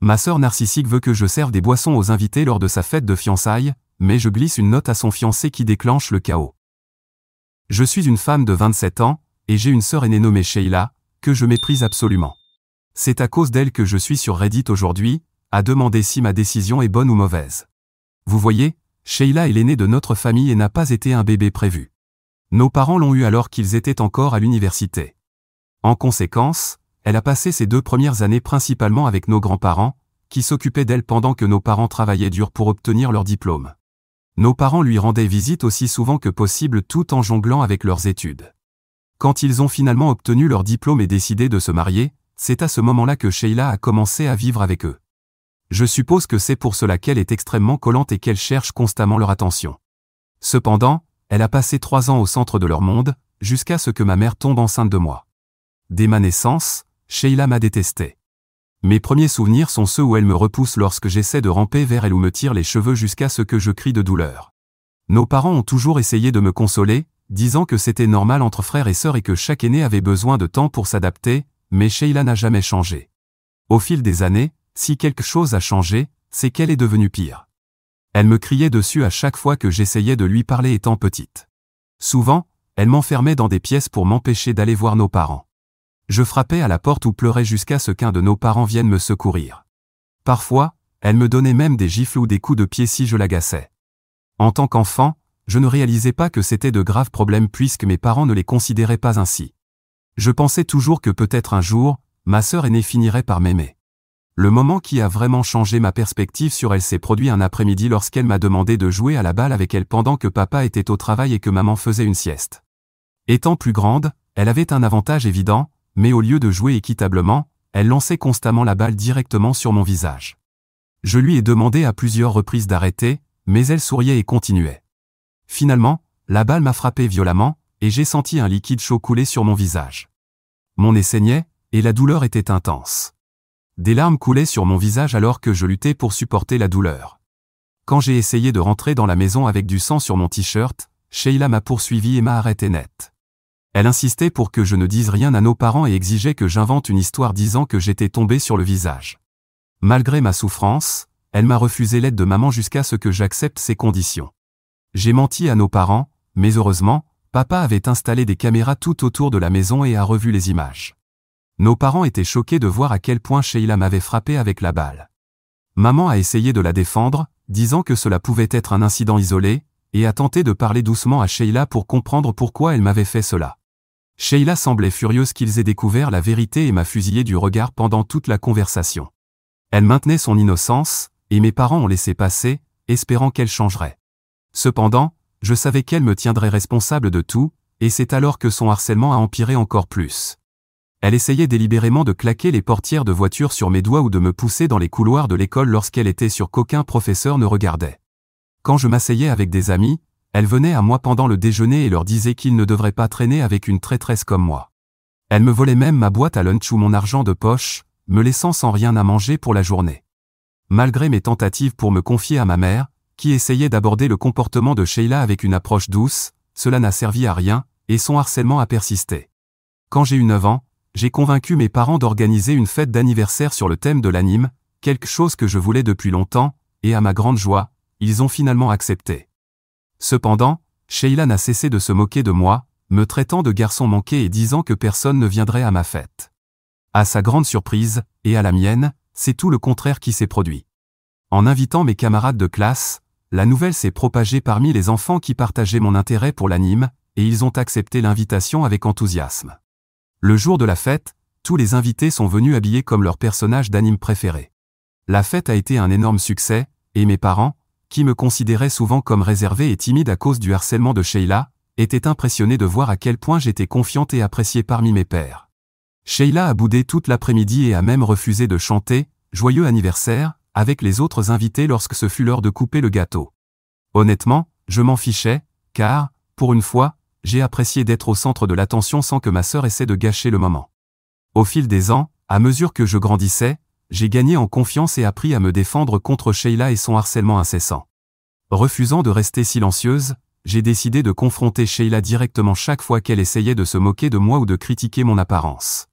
Ma sœur narcissique veut que je serve des boissons aux invités lors de sa fête de fiançailles, mais je glisse une note à son fiancé qui déclenche le chaos. Je suis une femme de 27 ans, et j'ai une sœur aînée nommée Sheila, que je méprise absolument. C'est à cause d'elle que je suis sur Reddit aujourd'hui, à demander si ma décision est bonne ou mauvaise. Vous voyez, Sheila est l'aînée de notre famille et n'a pas été un bébé prévu. Nos parents l'ont eu alors qu'ils étaient encore à l'université. En conséquence, elle a passé ses 2 premières années principalement avec nos grands-parents, qui s'occupaient d'elle pendant que nos parents travaillaient dur pour obtenir leur diplôme. Nos parents lui rendaient visite aussi souvent que possible tout en jonglant avec leurs études. Quand ils ont finalement obtenu leur diplôme et décidé de se marier, c'est à ce moment-là que Sheila a commencé à vivre avec eux. Je suppose que c'est pour cela qu'elle est extrêmement collante et qu'elle cherche constamment leur attention. Cependant, elle a passé 3 ans au centre de leur monde, jusqu'à ce que ma mère tombe enceinte de moi. Dès ma naissance, Sheila m'a détesté. Mes premiers souvenirs sont ceux où elle me repousse lorsque j'essaie de ramper vers elle ou me tire les cheveux jusqu'à ce que je crie de douleur. Nos parents ont toujours essayé de me consoler, disant que c'était normal entre frères et sœurs et que chaque aîné avait besoin de temps pour s'adapter, mais Sheila n'a jamais changé. Au fil des années, si quelque chose a changé, c'est qu'elle est devenue pire. Elle me criait dessus à chaque fois que j'essayais de lui parler étant petite. Souvent, elle m'enfermait dans des pièces pour m'empêcher d'aller voir nos parents. Je frappais à la porte ou pleurais jusqu'à ce qu'un de nos parents vienne me secourir. Parfois, elle me donnait même des gifles ou des coups de pied si je l'agaçais. En tant qu'enfant, je ne réalisais pas que c'était de graves problèmes puisque mes parents ne les considéraient pas ainsi. Je pensais toujours que peut-être un jour, ma sœur aînée finirait par m'aimer. Le moment qui a vraiment changé ma perspective sur elle s'est produit un après-midi lorsqu'elle m'a demandé de jouer à la balle avec elle pendant que papa était au travail et que maman faisait une sieste. Étant plus grande, elle avait un avantage évident, mais au lieu de jouer équitablement, elle lançait constamment la balle directement sur mon visage. Je lui ai demandé à plusieurs reprises d'arrêter, mais elle souriait et continuait. Finalement, la balle m'a frappé violemment, et j'ai senti un liquide chaud couler sur mon visage. Mon nez saignait, et la douleur était intense. Des larmes coulaient sur mon visage alors que je luttais pour supporter la douleur. Quand j'ai essayé de rentrer dans la maison avec du sang sur mon t-shirt, Sheila m'a poursuivi et m'a arrêté net. Elle insistait pour que je ne dise rien à nos parents et exigeait que j'invente une histoire disant que j'étais tombé sur le visage. Malgré ma souffrance, elle m'a refusé l'aide de maman jusqu'à ce que j'accepte ses conditions. J'ai menti à nos parents, mais heureusement, papa avait installé des caméras tout autour de la maison et a revu les images. Nos parents étaient choqués de voir à quel point Sheila m'avait frappé avec la balle. Maman a essayé de la défendre, disant que cela pouvait être un incident isolé, et a tenté de parler doucement à Sheila pour comprendre pourquoi elle m'avait fait cela. Sheila semblait furieuse qu'ils aient découvert la vérité et m'a fusillé du regard pendant toute la conversation. Elle maintenait son innocence, et mes parents ont laissé passer, espérant qu'elle changerait. Cependant, je savais qu'elle me tiendrait responsable de tout, et c'est alors que son harcèlement a empiré encore plus. Elle essayait délibérément de claquer les portières de voiture sur mes doigts ou de me pousser dans les couloirs de l'école lorsqu'elle était sûre qu'aucun professeur ne regardait. Quand je m'asseyais avec des amis, elle venait à moi pendant le déjeuner et leur disait qu'ils ne devraient pas traîner avec une traîtresse comme moi. Elle me volait même ma boîte à lunch ou mon argent de poche, me laissant sans rien à manger pour la journée. Malgré mes tentatives pour me confier à ma mère, qui essayait d'aborder le comportement de Sheila avec une approche douce, cela n'a servi à rien, et son harcèlement a persisté. Quand j'ai eu 9 ans, j'ai convaincu mes parents d'organiser une fête d'anniversaire sur le thème de l'anime, quelque chose que je voulais depuis longtemps, et à ma grande joie, ils ont finalement accepté. Cependant, Sheila n'a cessé de se moquer de moi, me traitant de garçon manqué et disant que personne ne viendrait à ma fête. À sa grande surprise, et à la mienne, c'est tout le contraire qui s'est produit. En invitant mes camarades de classe, la nouvelle s'est propagée parmi les enfants qui partageaient mon intérêt pour l'anime, et ils ont accepté l'invitation avec enthousiasme. Le jour de la fête, tous les invités sont venus habillés comme leur personnage d'anime préféré. La fête a été un énorme succès, et mes parents, qui me considéraient souvent comme réservé et timide à cause du harcèlement de Sheila, étaient impressionnés de voir à quel point j'étais confiante et appréciée parmi mes pairs. Sheila a boudé toute l'après-midi et a même refusé de chanter « Joyeux anniversaire » avec les autres invités lorsque ce fut l'heure de couper le gâteau. Honnêtement, je m'en fichais, car, pour une fois, j'ai apprécié d'être au centre de l'attention sans que ma sœur essaie de gâcher le moment. Au fil des ans, à mesure que je grandissais, j'ai gagné en confiance et appris à me défendre contre Sheila et son harcèlement incessant. Refusant de rester silencieuse, j'ai décidé de confronter Sheila directement chaque fois qu'elle essayait de se moquer de moi ou de critiquer mon apparence.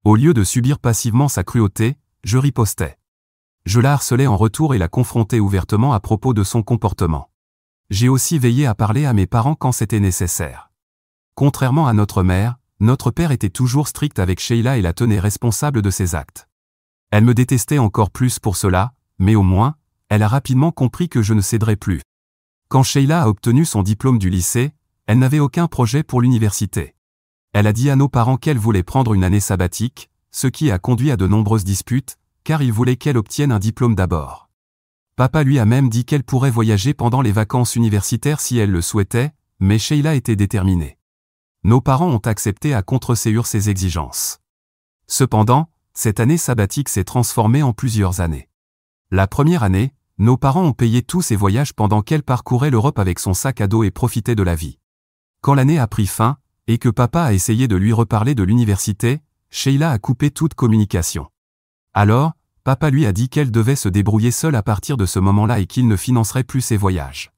Au lieu de subir passivement sa cruauté, je ripostais. Je la harcelais en retour et la confrontais ouvertement à propos de son comportement. J'ai aussi veillé à parler à mes parents quand c'était nécessaire. Contrairement à notre mère, notre père était toujours strict avec Sheila et la tenait responsable de ses actes. Elle me détestait encore plus pour cela, mais au moins, elle a rapidement compris que je ne céderais plus. Quand Sheila a obtenu son diplôme du lycée, elle n'avait aucun projet pour l'université. Elle a dit à nos parents qu'elle voulait prendre une année sabbatique, ce qui a conduit à de nombreuses disputes, car ils voulaient qu'elle obtienne un diplôme d'abord. Papa lui a même dit qu'elle pourrait voyager pendant les vacances universitaires si elle le souhaitait, mais Sheila était déterminée. Nos parents ont accepté à contre-ségur ses exigences. Cependant, cette année sabbatique s'est transformée en plusieurs années. La première année, nos parents ont payé tous ses voyages pendant qu'elle parcourait l'Europe avec son sac à dos et profitait de la vie. Quand l'année a pris fin, et que papa a essayé de lui reparler de l'université, Sheila a coupé toute communication. Alors, papa lui a dit qu'elle devait se débrouiller seule à partir de ce moment-là et qu'il ne financerait plus ses voyages.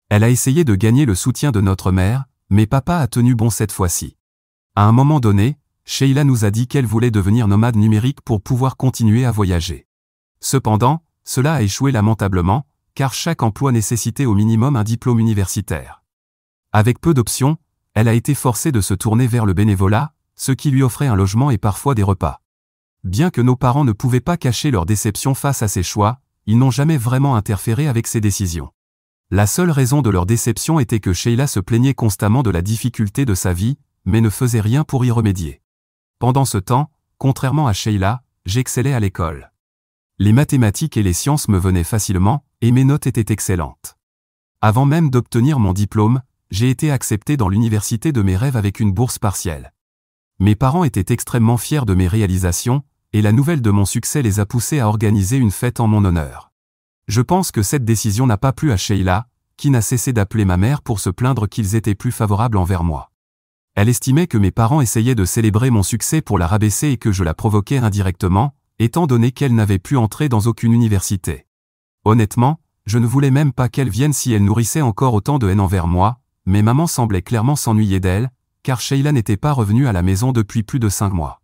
Elle a essayé de gagner le soutien de notre mère, mais papa a tenu bon cette fois-ci. À un moment donné, Sheila nous a dit qu'elle voulait devenir nomade numérique pour pouvoir continuer à voyager. Cependant, cela a échoué lamentablement, car chaque emploi nécessitait au minimum un diplôme universitaire. Avec peu d'options, elle a été forcée de se tourner vers le bénévolat, ce qui lui offrait un logement et parfois des repas. Bien que nos parents ne pouvaient pas cacher leur déception face à ses choix, ils n'ont jamais vraiment interféré avec ses décisions. La seule raison de leur déception était que Sheila se plaignait constamment de la difficulté de sa vie, mais ne faisait rien pour y remédier. Pendant ce temps, contrairement à Sheila, j'excellais à l'école. Les mathématiques et les sciences me venaient facilement, et mes notes étaient excellentes. Avant même d'obtenir mon diplôme, j'ai été accepté dans l'université de mes rêves avec une bourse partielle. Mes parents étaient extrêmement fiers de mes réalisations, et la nouvelle de mon succès les a poussés à organiser une fête en mon honneur. Je pense que cette décision n'a pas plu à Sheila, qui n'a cessé d'appeler ma mère pour se plaindre qu'ils étaient plus favorables envers moi. Elle estimait que mes parents essayaient de célébrer mon succès pour la rabaisser et que je la provoquais indirectement, étant donné qu'elle n'avait pu entrer dans aucune université. Honnêtement, je ne voulais même pas qu'elle vienne si elle nourrissait encore autant de haine envers moi, mais maman semblait clairement s'ennuyer d'elle, car Sheila n'était pas revenue à la maison depuis plus de 5 mois.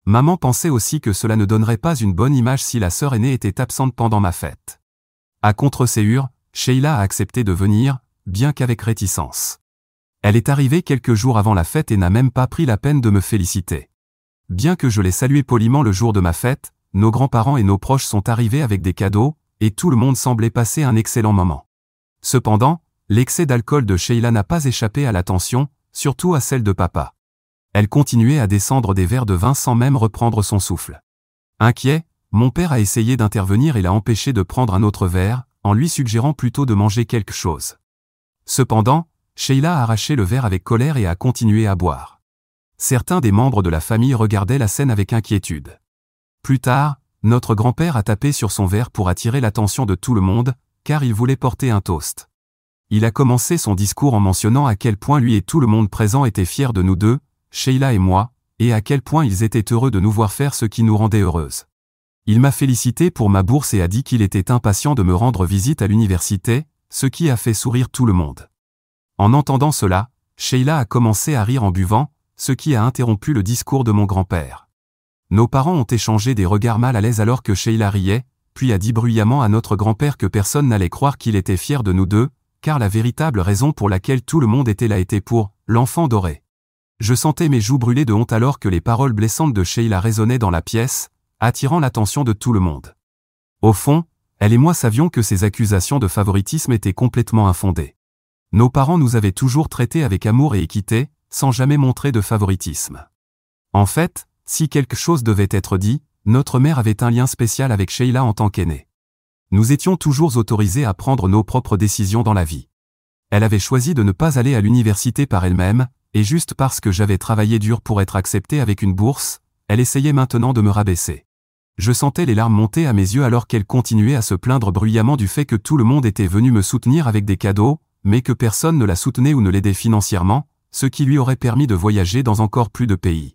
Maman pensait aussi que cela ne donnerait pas une bonne image si la sœur aînée était absente pendant ma fête. À contre-ségur, Sheila a accepté de venir, bien qu'avec réticence. Elle est arrivée quelques jours avant la fête et n'a même pas pris la peine de me féliciter. Bien que je l'ai saluée poliment le jour de ma fête, nos grands-parents et nos proches sont arrivés avec des cadeaux, et tout le monde semblait passer un excellent moment. Cependant, l'excès d'alcool de Sheila n'a pas échappé à l'attention, surtout à celle de papa. Elle continuait à descendre des verres de vin sans même reprendre son souffle. Inquiet, mon père a essayé d'intervenir et l'a empêché de prendre un autre verre, en lui suggérant plutôt de manger quelque chose. Cependant, Sheila a arraché le verre avec colère et a continué à boire. Certains des membres de la famille regardaient la scène avec inquiétude. Plus tard, notre grand-père a tapé sur son verre pour attirer l'attention de tout le monde, car il voulait porter un toast. Il a commencé son discours en mentionnant à quel point lui et tout le monde présent étaient fiers de nous deux, Sheila et moi, et à quel point ils étaient heureux de nous voir faire ce qui nous rendait heureuses. Il m'a félicité pour ma bourse et a dit qu'il était impatient de me rendre visite à l'université, ce qui a fait sourire tout le monde. En entendant cela, Sheila a commencé à rire en buvant, ce qui a interrompu le discours de mon grand-père. Nos parents ont échangé des regards mal à l'aise alors que Sheila riait, puis a dit bruyamment à notre grand-père que personne n'allait croire qu'il était fier de nous deux, car la véritable raison pour laquelle tout le monde était là était pour l'enfant doré. Je sentais mes joues brûler de honte alors que les paroles blessantes de Sheila résonnaient dans la pièce, attirant l'attention de tout le monde. Au fond, elle et moi savions que ces accusations de favoritisme étaient complètement infondées. Nos parents nous avaient toujours traités avec amour et équité, sans jamais montrer de favoritisme. En fait, si quelque chose devait être dit, notre mère avait un lien spécial avec Sheila en tant qu'aînée. Nous étions toujours autorisés à prendre nos propres décisions dans la vie. Elle avait choisi de ne pas aller à l'université par elle-même, et juste parce que j'avais travaillé dur pour être accepté avec une bourse, elle essayait maintenant de me rabaisser. Je sentais les larmes monter à mes yeux alors qu'elle continuait à se plaindre bruyamment du fait que tout le monde était venu me soutenir avec des cadeaux, mais que personne ne la soutenait ou ne l'aidait financièrement, ce qui lui aurait permis de voyager dans encore plus de pays.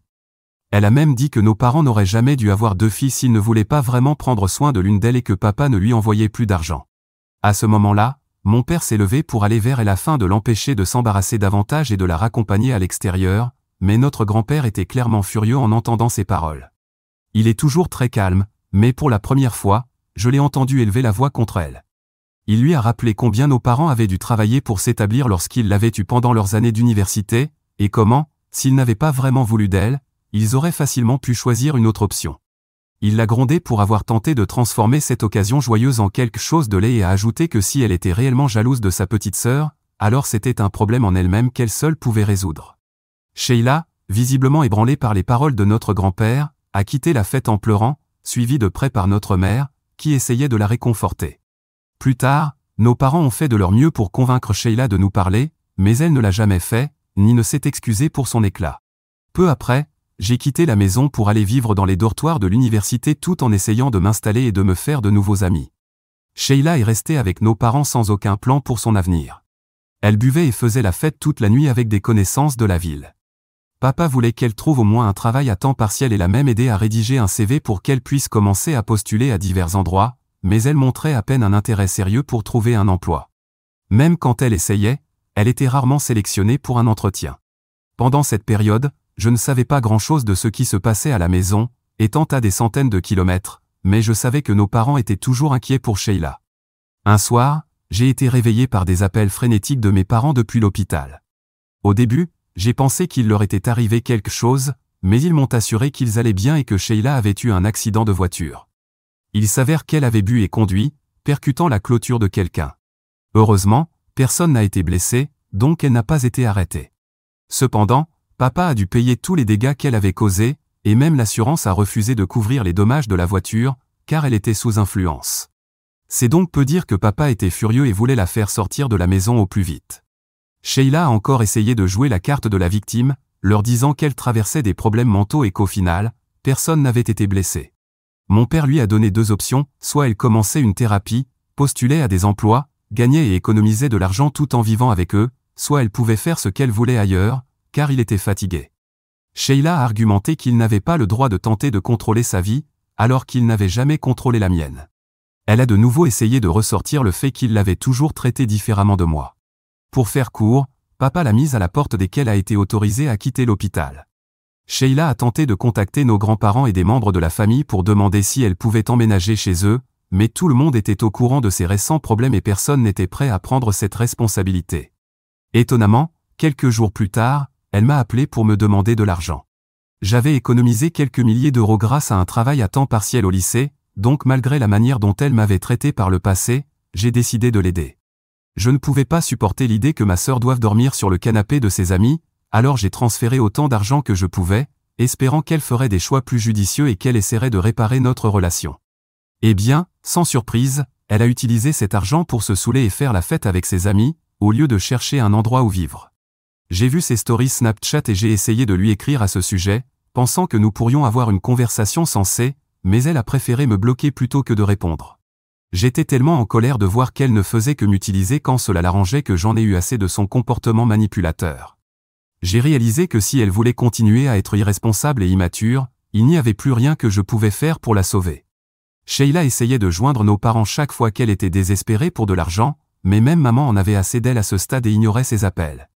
Elle a même dit que nos parents n'auraient jamais dû avoir 2 filles s'ils ne voulaient pas vraiment prendre soin de l'une d'elles et que papa ne lui envoyait plus d'argent. À ce moment-là, mon père s'est levé pour aller vers elle afin de l'empêcher de s'embarrasser davantage et de la raccompagner à l'extérieur, mais notre grand-père était clairement furieux en entendant ces paroles. Il est toujours très calme, mais pour la première fois, je l'ai entendu élever la voix contre elle. Il lui a rappelé combien nos parents avaient dû travailler pour s'établir lorsqu'ils l'avaient eue pendant leurs années d'université, et comment, s'ils n'avaient pas vraiment voulu d'elle, ils auraient facilement pu choisir une autre option. Il l'a grondée pour avoir tenté de transformer cette occasion joyeuse en quelque chose de laid et a ajouté que si elle était réellement jalouse de sa petite sœur, alors c'était un problème en elle-même qu'elle seule pouvait résoudre. Sheila, visiblement ébranlée par les paroles de notre grand-père, a quitté la fête en pleurant, suivie de près par notre mère, qui essayait de la réconforter. Plus tard, nos parents ont fait de leur mieux pour convaincre Sheila de nous parler, mais elle ne l'a jamais fait, ni ne s'est excusée pour son éclat. Peu après, j'ai quitté la maison pour aller vivre dans les dortoirs de l'université tout en essayant de m'installer et de me faire de nouveaux amis. Sheila est restée avec nos parents sans aucun plan pour son avenir. Elle buvait et faisait la fête toute la nuit avec des connaissances de la ville. Papa voulait qu'elle trouve au moins un travail à temps partiel et l'a même aidé à rédiger un CV pour qu'elle puisse commencer à postuler à divers endroits, mais elle montrait à peine un intérêt sérieux pour trouver un emploi. Même quand elle essayait, elle était rarement sélectionnée pour un entretien. Pendant cette période, je ne savais pas grand-chose de ce qui se passait à la maison, étant à des centaines de kilomètres, mais je savais que nos parents étaient toujours inquiets pour Sheila. Un soir, j'ai été réveillé par des appels frénétiques de mes parents depuis l'hôpital. Au début, j'ai pensé qu'il leur était arrivé quelque chose, mais ils m'ont assuré qu'ils allaient bien et que Sheila avait eu un accident de voiture. Il s'avère qu'elle avait bu et conduit, percutant la clôture de quelqu'un. Heureusement, personne n'a été blessé, donc elle n'a pas été arrêtée. Cependant, papa a dû payer tous les dégâts qu'elle avait causés, et même l'assurance a refusé de couvrir les dommages de la voiture, car elle était sous influence. C'est donc peu dire que papa était furieux et voulait la faire sortir de la maison au plus vite. Sheila a encore essayé de jouer la carte de la victime, leur disant qu'elle traversait des problèmes mentaux et qu'au final, personne n'avait été blessé. Mon père lui a donné deux options, soit elle commençait une thérapie, postulait à des emplois, gagnait et économisait de l'argent tout en vivant avec eux, soit elle pouvait faire ce qu'elle voulait ailleurs, car il était fatigué. Sheila a argumenté qu'il n'avait pas le droit de tenter de contrôler sa vie, alors qu'il n'avait jamais contrôlé la mienne. Elle a de nouveau essayé de ressortir le fait qu'il l'avait toujours traité différemment de moi. Pour faire court, papa l'a mise à la porte dès qu'elle a été autorisée à quitter l'hôpital. Sheila a tenté de contacter nos grands-parents et des membres de la famille pour demander si elle pouvait emménager chez eux, mais tout le monde était au courant de ses récents problèmes et personne n'était prêt à prendre cette responsabilité. Étonnamment, quelques jours plus tard, elle m'a appelé pour me demander de l'argent. J'avais économisé quelques milliers d'euros grâce à un travail à temps partiel au lycée, donc malgré la manière dont elle m'avait traité par le passé, j'ai décidé de l'aider. Je ne pouvais pas supporter l'idée que ma sœur doive dormir sur le canapé de ses amis, alors j'ai transféré autant d'argent que je pouvais, espérant qu'elle ferait des choix plus judicieux et qu'elle essaierait de réparer notre relation. Eh bien, sans surprise, elle a utilisé cet argent pour se saouler et faire la fête avec ses amis, au lieu de chercher un endroit où vivre. J'ai vu ses stories Snapchat et j'ai essayé de lui écrire à ce sujet, pensant que nous pourrions avoir une conversation sensée, mais elle a préféré me bloquer plutôt que de répondre. J'étais tellement en colère de voir qu'elle ne faisait que m'utiliser quand cela l'arrangeait que j'en ai eu assez de son comportement manipulateur. J'ai réalisé que si elle voulait continuer à être irresponsable et immature, il n'y avait plus rien que je pouvais faire pour la sauver. Sheila essayait de joindre nos parents chaque fois qu'elle était désespérée pour de l'argent, mais même maman en avait assez d'elle à ce stade et ignorait ses appels.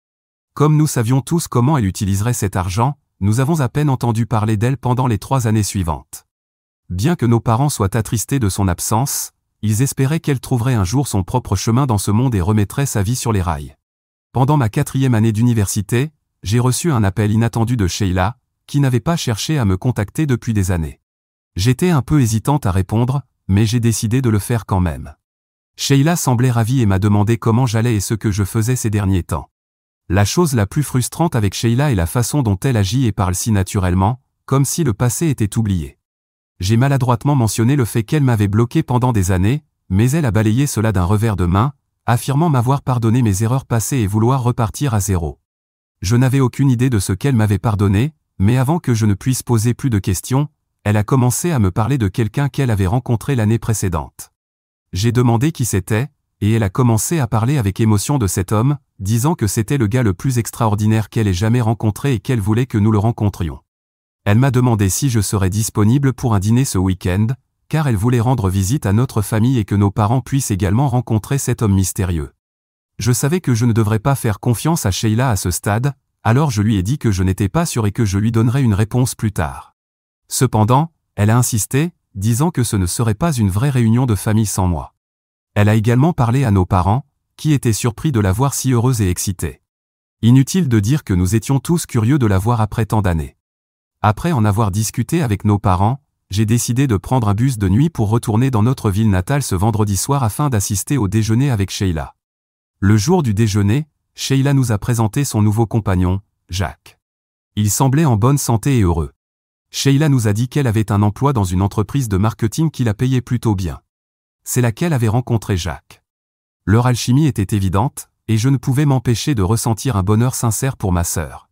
Comme nous savions tous comment elle utiliserait cet argent, nous avons à peine entendu parler d'elle pendant les 3 années suivantes. Bien que nos parents soient attristés de son absence, ils espéraient qu'elle trouverait un jour son propre chemin dans ce monde et remettrait sa vie sur les rails. Pendant ma 4e année d'université, j'ai reçu un appel inattendu de Sheila, qui n'avait pas cherché à me contacter depuis des années. J'étais un peu hésitante à répondre, mais j'ai décidé de le faire quand même. Sheila semblait ravie et m'a demandé comment j'allais et ce que je faisais ces derniers temps. La chose la plus frustrante avec Sheila est la façon dont elle agit et parle si naturellement, comme si le passé était oublié. J'ai maladroitement mentionné le fait qu'elle m'avait bloqué pendant des années, mais elle a balayé cela d'un revers de main, affirmant m'avoir pardonné mes erreurs passées et vouloir repartir à zéro. Je n'avais aucune idée de ce qu'elle m'avait pardonné, mais avant que je ne puisse poser plus de questions, elle a commencé à me parler de quelqu'un qu'elle avait rencontré l'année précédente. J'ai demandé qui c'était, et elle a commencé à parler avec émotion de cet homme, disant que c'était le gars le plus extraordinaire qu'elle ait jamais rencontré et qu'elle voulait que nous le rencontrions. Elle m'a demandé si je serais disponible pour un dîner ce week-end, car elle voulait rendre visite à notre famille et que nos parents puissent également rencontrer cet homme mystérieux. Je savais que je ne devrais pas faire confiance à Sheila à ce stade, alors je lui ai dit que je n'étais pas sûr et que je lui donnerais une réponse plus tard. Cependant, elle a insisté, disant que ce ne serait pas une vraie réunion de famille sans moi. Elle a également parlé à nos parents, qui étaient surpris de la voir si heureuse et excitée. Inutile de dire que nous étions tous curieux de la voir après tant d'années. Après en avoir discuté avec nos parents, j'ai décidé de prendre un bus de nuit pour retourner dans notre ville natale ce vendredi soir afin d'assister au déjeuner avec Sheila. Le jour du déjeuner, Sheila nous a présenté son nouveau compagnon, Jacques. Il semblait en bonne santé et heureux. Sheila nous a dit qu'elle avait un emploi dans une entreprise de marketing qui la payait plutôt bien. C'est là qu'elle avait rencontré Jacques. Leur alchimie était évidente, et je ne pouvais m'empêcher de ressentir un bonheur sincère pour ma sœur.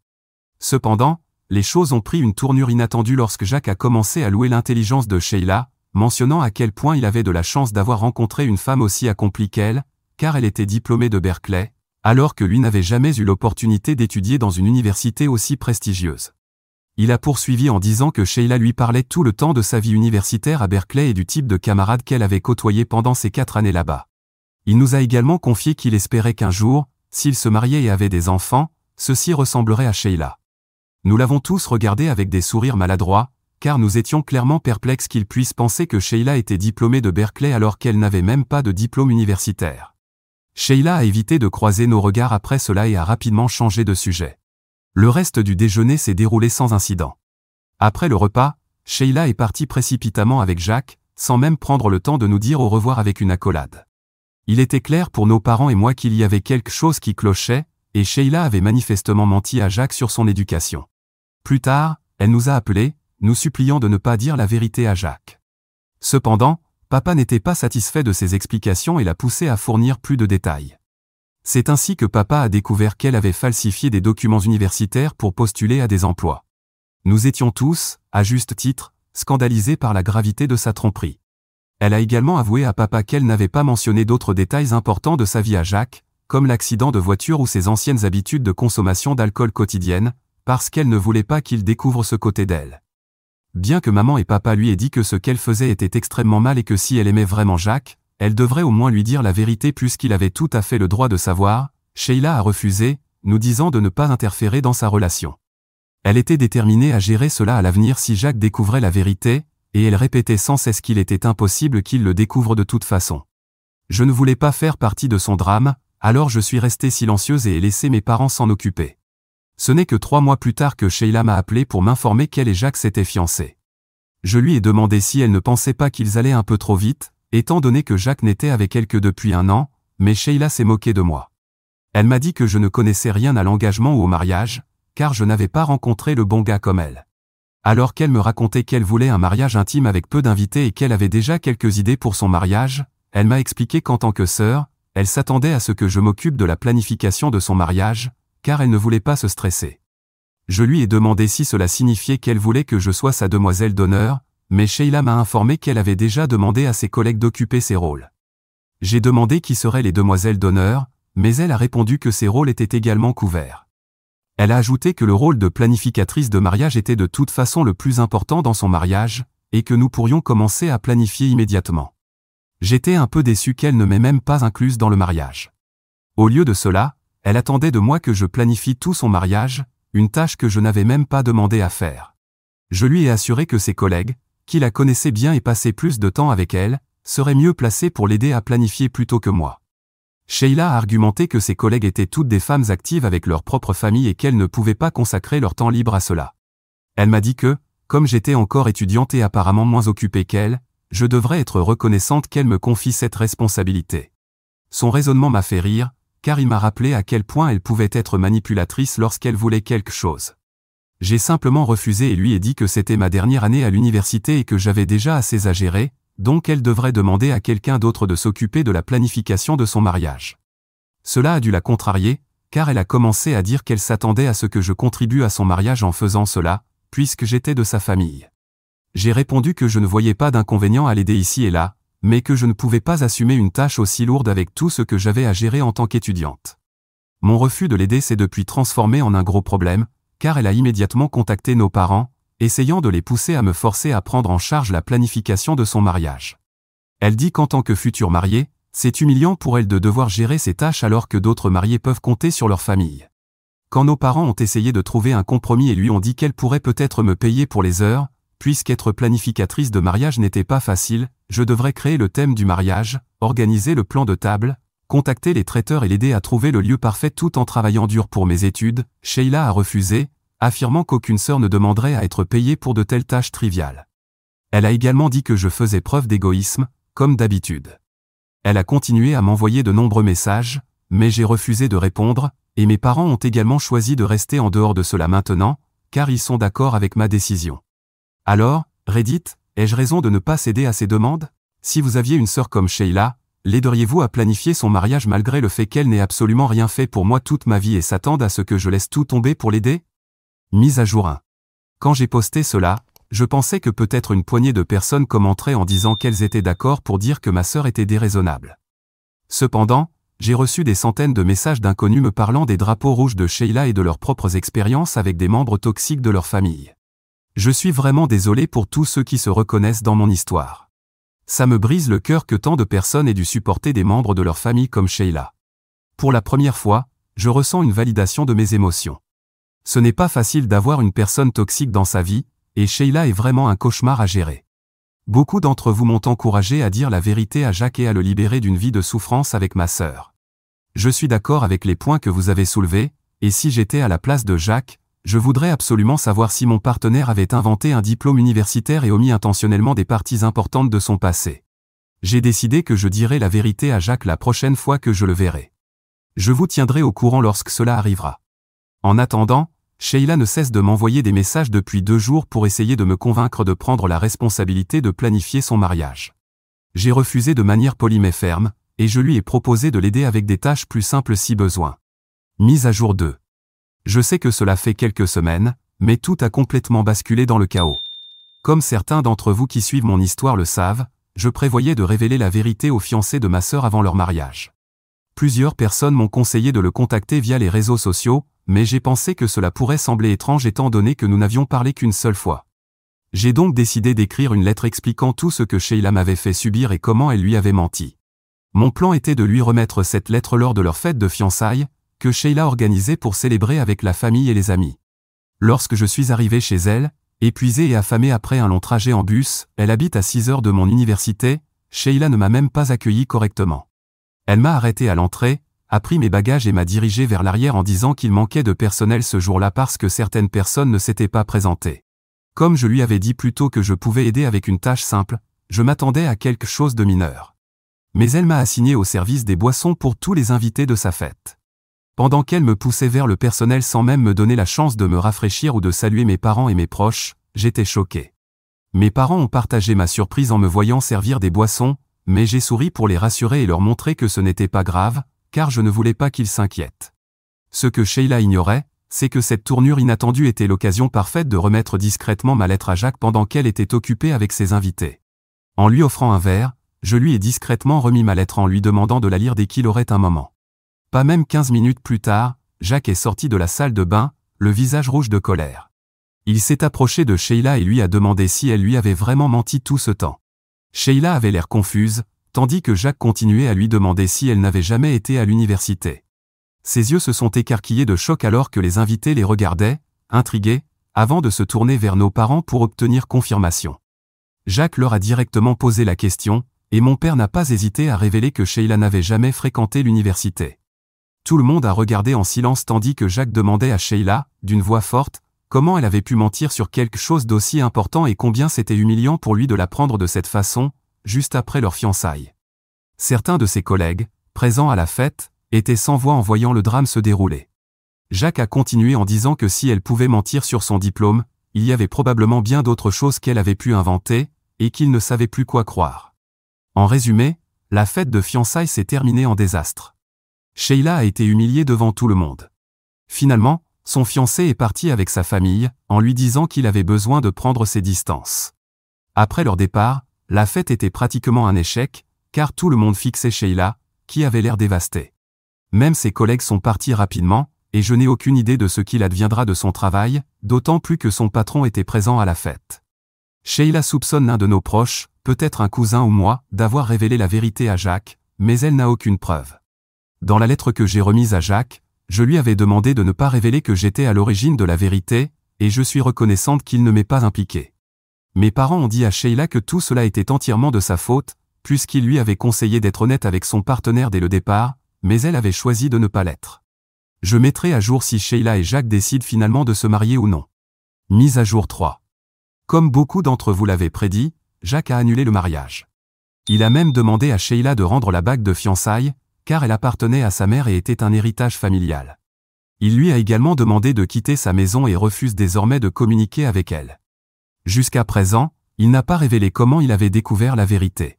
Cependant, les choses ont pris une tournure inattendue lorsque Jacques a commencé à louer l'intelligence de Sheila, mentionnant à quel point il avait de la chance d'avoir rencontré une femme aussi accomplie qu'elle, car elle était diplômée de Berkeley, alors que lui n'avait jamais eu l'opportunité d'étudier dans une université aussi prestigieuse. Il a poursuivi en disant que Sheila lui parlait tout le temps de sa vie universitaire à Berkeley et du type de camarade qu'elle avait côtoyé pendant ses 4 années là-bas. Il nous a également confié qu'il espérait qu'un jour, s'il se mariait et avait des enfants, ceux-ci ressembleraient à Sheila. Nous l'avons tous regardé avec des sourires maladroits, car nous étions clairement perplexes qu'il puisse penser que Sheila était diplômée de Berkeley alors qu'elle n'avait même pas de diplôme universitaire. Sheila a évité de croiser nos regards après cela et a rapidement changé de sujet. Le reste du déjeuner s'est déroulé sans incident. Après le repas, Sheila est partie précipitamment avec Jacques, sans même prendre le temps de nous dire au revoir avec une accolade. Il était clair pour nos parents et moi qu'il y avait quelque chose qui clochait, et Sheila avait manifestement menti à Jacques sur son éducation. Plus tard, elle nous a appelés, nous suppliant de ne pas dire la vérité à Jacques. Cependant, papa n'était pas satisfait de ses explications et l'a poussé à fournir plus de détails. C'est ainsi que papa a découvert qu'elle avait falsifié des documents universitaires pour postuler à des emplois. Nous étions tous, à juste titre, scandalisés par la gravité de sa tromperie. Elle a également avoué à papa qu'elle n'avait pas mentionné d'autres détails importants de sa vie à Jacques, comme l'accident de voiture ou ses anciennes habitudes de consommation d'alcool quotidienne, parce qu'elle ne voulait pas qu'il découvre ce côté d'elle. Bien que maman et papa lui aient dit que ce qu'elle faisait était extrêmement mal et que si elle aimait vraiment Jacques, elle devrait au moins lui dire la vérité puisqu'il avait tout à fait le droit de savoir, Sheila a refusé, nous disant de ne pas interférer dans sa relation. Elle était déterminée à gérer cela à l'avenir si Jacques découvrait la vérité, et elle répétait sans cesse qu'il était impossible qu'il le découvre de toute façon. Je ne voulais pas faire partie de son drame, alors je suis restée silencieuse et ai laissé mes parents s'en occuper. Ce n'est que 3 mois plus tard que Sheila m'a appelé pour m'informer qu'elle et Jacques s'étaient fiancés. Je lui ai demandé si elle ne pensait pas qu'ils allaient un peu trop vite, étant donné que Jacques n'était avec elle que depuis 1 an, mais Sheila s'est moquée de moi. Elle m'a dit que je ne connaissais rien à l'engagement ou au mariage, car je n'avais pas rencontré le bon gars comme elle. Alors qu'elle me racontait qu'elle voulait un mariage intime avec peu d'invités et qu'elle avait déjà quelques idées pour son mariage, elle m'a expliqué qu'en tant que sœur, elle s'attendait à ce que je m'occupe de la planification de son mariage, car elle ne voulait pas se stresser. Je lui ai demandé si cela signifiait qu'elle voulait que je sois sa demoiselle d'honneur, mais Sheila m'a informé qu'elle avait déjà demandé à ses collègues d'occuper ces rôles. J'ai demandé qui seraient les demoiselles d'honneur, mais elle a répondu que ces rôles étaient également couverts. Elle a ajouté que le rôle de planificatrice de mariage était de toute façon le plus important dans son mariage, et que nous pourrions commencer à planifier immédiatement. J'étais un peu déçu qu'elle ne m'ait même pas incluse dans le mariage. Au lieu de cela, elle attendait de moi que je planifie tout son mariage, une tâche que je n'avais même pas demandé à faire. Je lui ai assuré que ses collègues, qui la connaissaient bien et passaient plus de temps avec elle, seraient mieux placés pour l'aider à planifier plutôt que moi. Sheila a argumenté que ses collègues étaient toutes des femmes actives avec leur propre famille et qu'elles ne pouvaient pas consacrer leur temps libre à cela. Elle m'a dit que, comme j'étais encore étudiante et apparemment moins occupée qu'elle, je devrais être reconnaissante qu'elle me confie cette responsabilité. Son raisonnement m'a fait rire, car il m'a rappelé à quel point elle pouvait être manipulatrice lorsqu'elle voulait quelque chose. J'ai simplement refusé et lui ai dit que c'était ma dernière année à l'université et que j'avais déjà assez à gérer, donc elle devrait demander à quelqu'un d'autre de s'occuper de la planification de son mariage. Cela a dû la contrarier, car elle a commencé à dire qu'elle s'attendait à ce que je contribue à son mariage en faisant cela, puisque j'étais de sa famille. J'ai répondu que je ne voyais pas d'inconvénient à l'aider ici et là, mais que je ne pouvais pas assumer une tâche aussi lourde avec tout ce que j'avais à gérer en tant qu'étudiante. Mon refus de l'aider s'est depuis transformé en un gros problème, car elle a immédiatement contacté nos parents, essayant de les pousser à me forcer à prendre en charge la planification de son mariage. Elle dit qu'en tant que future mariée, c'est humiliant pour elle de devoir gérer ces tâches alors que d'autres mariés peuvent compter sur leur famille. Quand nos parents ont essayé de trouver un compromis et lui ont dit qu'elle pourrait peut-être me payer pour les heures, puisqu'être planificatrice de mariage n'était pas facile, je devrais créer le thème du mariage, organiser le plan de table, contacter les traiteurs et l'aider à trouver le lieu parfait tout en travaillant dur pour mes études. Sheila a refusé, affirmant qu'aucune sœur ne demanderait à être payée pour de telles tâches triviales. Elle a également dit que je faisais preuve d'égoïsme, comme d'habitude. Elle a continué à m'envoyer de nombreux messages, mais j'ai refusé de répondre, et mes parents ont également choisi de rester en dehors de cela maintenant, car ils sont d'accord avec ma décision. Alors, Reddit, ai-je raison de ne pas céder à ces demandes? Si vous aviez une sœur comme Sheila, l'aideriez-vous à planifier son mariage malgré le fait qu'elle n'ait absolument rien fait pour moi toute ma vie et s'attende à ce que je laisse tout tomber pour l'aider? Mise à jour 1. Quand j'ai posté cela, je pensais que peut-être une poignée de personnes commenteraient en disant qu'elles étaient d'accord pour dire que ma sœur était déraisonnable. Cependant, j'ai reçu des centaines de messages d'inconnus me parlant des drapeaux rouges de Sheila et de leurs propres expériences avec des membres toxiques de leur famille. Je suis vraiment désolé pour tous ceux qui se reconnaissent dans mon histoire. Ça me brise le cœur que tant de personnes aient dû supporter des membres de leur famille comme Sheila. Pour la première fois, je ressens une validation de mes émotions. Ce n'est pas facile d'avoir une personne toxique dans sa vie, et Sheila est vraiment un cauchemar à gérer. Beaucoup d'entre vous m'ont encouragé à dire la vérité à Jacques et à le libérer d'une vie de souffrance avec ma sœur. Je suis d'accord avec les points que vous avez soulevés, et si j'étais à la place de Jacques, je voudrais absolument savoir si mon partenaire avait inventé un diplôme universitaire et omis intentionnellement des parties importantes de son passé. J'ai décidé que je dirai la vérité à Jacques la prochaine fois que je le verrai. Je vous tiendrai au courant lorsque cela arrivera. En attendant, Sheila ne cesse de m'envoyer des messages depuis 2 jours pour essayer de me convaincre de prendre la responsabilité de planifier son mariage. J'ai refusé de manière polie mais ferme, et je lui ai proposé de l'aider avec des tâches plus simples si besoin. Mise à jour 2. Je sais que cela fait quelques semaines, mais tout a complètement basculé dans le chaos. Comme certains d'entre vous qui suivent mon histoire le savent, je prévoyais de révéler la vérité aux fiancés de ma sœur avant leur mariage. Plusieurs personnes m'ont conseillé de le contacter via les réseaux sociaux, mais j'ai pensé que cela pourrait sembler étrange étant donné que nous n'avions parlé qu'une seule fois. J'ai donc décidé d'écrire une lettre expliquant tout ce que Sheila m'avait fait subir et comment elle lui avait menti. Mon plan était de lui remettre cette lettre lors de leur fête de fiançailles, que Sheila organisait pour célébrer avec la famille et les amis. Lorsque je suis arrivé chez elle, épuisé et affamé après un long trajet en bus, elle habite à 6 heures de mon université, Sheila ne m'a même pas accueilli correctement. Elle m'a arrêté à l'entrée, a pris mes bagages et m'a dirigé vers l'arrière en disant qu'il manquait de personnel ce jour-là parce que certaines personnes ne s'étaient pas présentées. Comme je lui avais dit plus tôt que je pouvais aider avec une tâche simple, je m'attendais à quelque chose de mineur. Mais elle m'a assigné au service des boissons pour tous les invités de sa fête. Pendant qu'elle me poussait vers le personnel sans même me donner la chance de me rafraîchir ou de saluer mes parents et mes proches, j'étais choqué. Mes parents ont partagé ma surprise en me voyant servir des boissons, mais j'ai souri pour les rassurer et leur montrer que ce n'était pas grave, car je ne voulais pas qu'ils s'inquiètent. Ce que Sheila ignorait, c'est que cette tournure inattendue était l'occasion parfaite de remettre discrètement ma lettre à Jacques pendant qu'elle était occupée avec ses invités. En lui offrant un verre, je lui ai discrètement remis ma lettre en lui demandant de la lire dès qu'il aurait un moment. Pas même 15 minutes plus tard, Jacques est sorti de la salle de bain, le visage rouge de colère. Il s'est approché de Sheila et lui a demandé si elle lui avait vraiment menti tout ce temps. Sheila avait l'air confuse, tandis que Jacques continuait à lui demander si elle n'avait jamais été à l'université. Ses yeux se sont écarquillés de choc alors que les invités les regardaient, intrigués, avant de se tourner vers nos parents pour obtenir confirmation. Jacques leur a directement posé la question, et mon père n'a pas hésité à révéler que Sheila n'avait jamais fréquenté l'université. Tout le monde a regardé en silence tandis que Jacques demandait à Sheila, d'une voix forte, comment elle avait pu mentir sur quelque chose d'aussi important et combien c'était humiliant pour lui de l'apprendre de cette façon, juste après leur fiançailles. Certains de ses collègues, présents à la fête, étaient sans voix en voyant le drame se dérouler. Jacques a continué en disant que si elle pouvait mentir sur son diplôme, il y avait probablement bien d'autres choses qu'elle avait pu inventer, et qu'il ne savait plus quoi croire. En résumé, la fête de fiançailles s'est terminée en désastre. Sheila a été humiliée devant tout le monde. Finalement, son fiancé est parti avec sa famille, en lui disant qu'il avait besoin de prendre ses distances. Après leur départ, la fête était pratiquement un échec, car tout le monde fixait Sheila, qui avait l'air dévastée. Même ses collègues sont partis rapidement, et je n'ai aucune idée de ce qu'il adviendra de son travail, d'autant plus que son patron était présent à la fête. Sheila soupçonne l'un de nos proches, peut-être un cousin ou moi, d'avoir révélé la vérité à Jacques, mais elle n'a aucune preuve. Dans la lettre que j'ai remise à Jacques, je lui avais demandé de ne pas révéler que j'étais à l'origine de la vérité, et je suis reconnaissante qu'il ne m'ait pas impliqué. Mes parents ont dit à Sheila que tout cela était entièrement de sa faute, puisqu'il lui avait conseillé d'être honnête avec son partenaire dès le départ, mais elle avait choisi de ne pas l'être. Je mettrai à jour si Sheila et Jacques décident finalement de se marier ou non. Mise à jour 3. Comme beaucoup d'entre vous l'avaient prédit, Jacques a annulé le mariage. Il a même demandé à Sheila de rendre la bague de fiançailles, car elle appartenait à sa mère et était un héritage familial. Il lui a également demandé de quitter sa maison et refuse désormais de communiquer avec elle. Jusqu'à présent, il n'a pas révélé comment il avait découvert la vérité.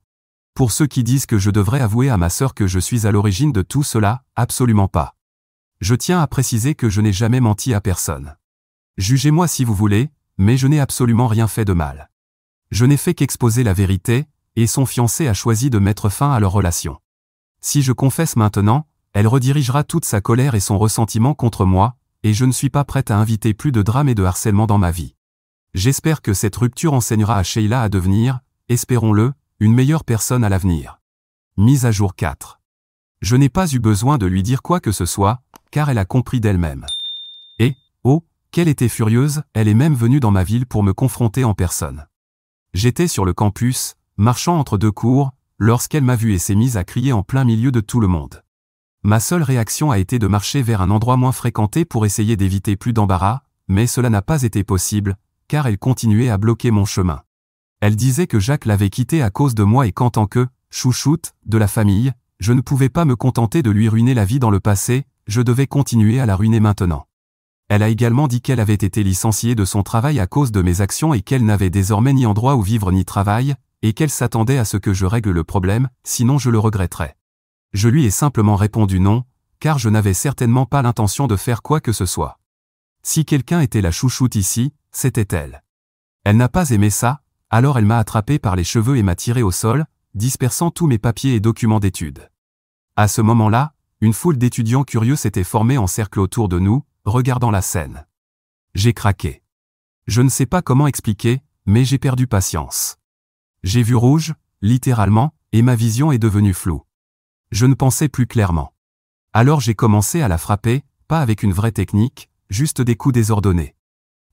Pour ceux qui disent que je devrais avouer à ma sœur que je suis à l'origine de tout cela, absolument pas. Je tiens à préciser que je n'ai jamais menti à personne. Jugez-moi si vous voulez, mais je n'ai absolument rien fait de mal. Je n'ai fait qu'exposer la vérité, et son fiancé a choisi de mettre fin à leur relation. Si je confesse maintenant, elle redirigera toute sa colère et son ressentiment contre moi, et je ne suis pas prête à inviter plus de drame et de harcèlement dans ma vie. J'espère que cette rupture enseignera à Sheila à devenir, espérons-le, une meilleure personne à l'avenir. Mise à jour 4. Je n'ai pas eu besoin de lui dire quoi que ce soit, car elle a compris d'elle-même. Et, oh, qu'elle était furieuse, elle est même venue dans ma ville pour me confronter en personne. J'étais sur le campus, marchant entre deux cours, lorsqu'elle m'a vu et s'est mise à crier en plein milieu de tout le monde. Ma seule réaction a été de marcher vers un endroit moins fréquenté pour essayer d'éviter plus d'embarras, mais cela n'a pas été possible, car elle continuait à bloquer mon chemin. Elle disait que Jacques l'avait quittée à cause de moi et qu'en tant que chouchoute de la famille, je ne pouvais pas me contenter de lui ruiner la vie dans le passé, je devais continuer à la ruiner maintenant. Elle a également dit qu'elle avait été licenciée de son travail à cause de mes actions et qu'elle n'avait désormais ni endroit où vivre ni travail, et qu'elle s'attendait à ce que je règle le problème, sinon je le regretterais. Je lui ai simplement répondu non, car je n'avais certainement pas l'intention de faire quoi que ce soit. Si quelqu'un était la chouchoute ici, c'était elle. Elle n'a pas aimé ça, alors elle m'a attrapé par les cheveux et m'a tiré au sol, dispersant tous mes papiers et documents d'études. À ce moment-là, une foule d'étudiants curieux s'était formée en cercle autour de nous, regardant la scène. J'ai craqué. Je ne sais pas comment expliquer, mais j'ai perdu patience. J'ai vu rouge, littéralement, et ma vision est devenue floue. Je ne pensais plus clairement. Alors j'ai commencé à la frapper, pas avec une vraie technique, juste des coups désordonnés.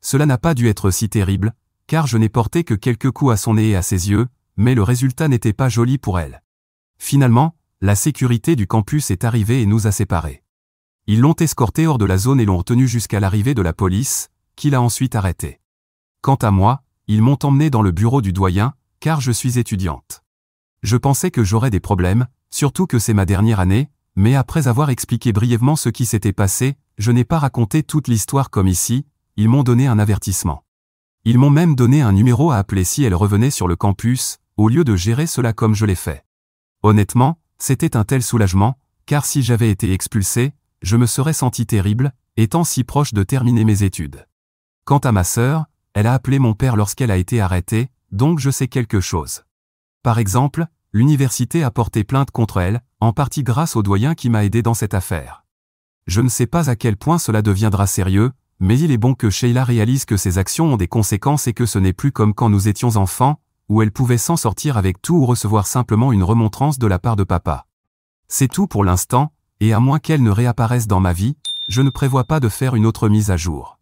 Cela n'a pas dû être si terrible, car je n'ai porté que quelques coups à son nez et à ses yeux, mais le résultat n'était pas joli pour elle. Finalement, la sécurité du campus est arrivée et nous a séparés. Ils l'ont escortée hors de la zone et l'ont retenue jusqu'à l'arrivée de la police, qui l'a ensuite arrêtée. Quant à moi, ils m'ont emmené dans le bureau du doyen, car je suis étudiante. Je pensais que j'aurais des problèmes, surtout que c'est ma dernière année, mais après avoir expliqué brièvement ce qui s'était passé, je n'ai pas raconté toute l'histoire comme ici, ils m'ont donné un avertissement. Ils m'ont même donné un numéro à appeler si elle revenait sur le campus, au lieu de gérer cela comme je l'ai fait. Honnêtement, c'était un tel soulagement, car si j'avais été expulsé, je me serais senti terrible, étant si proche de terminer mes études. Quant à ma sœur, elle a appelé mon père lorsqu'elle a été arrêtée, donc je sais quelque chose. Par exemple, l'université a porté plainte contre elle, en partie grâce au doyen qui m'a aidé dans cette affaire. Je ne sais pas à quel point cela deviendra sérieux, mais il est bon que Sheila réalise que ses actions ont des conséquences et que ce n'est plus comme quand nous étions enfants, où elle pouvait s'en sortir avec tout ou recevoir simplement une remontrance de la part de papa. C'est tout pour l'instant, et à moins qu'elle ne réapparaisse dans ma vie, je ne prévois pas de faire une autre mise à jour.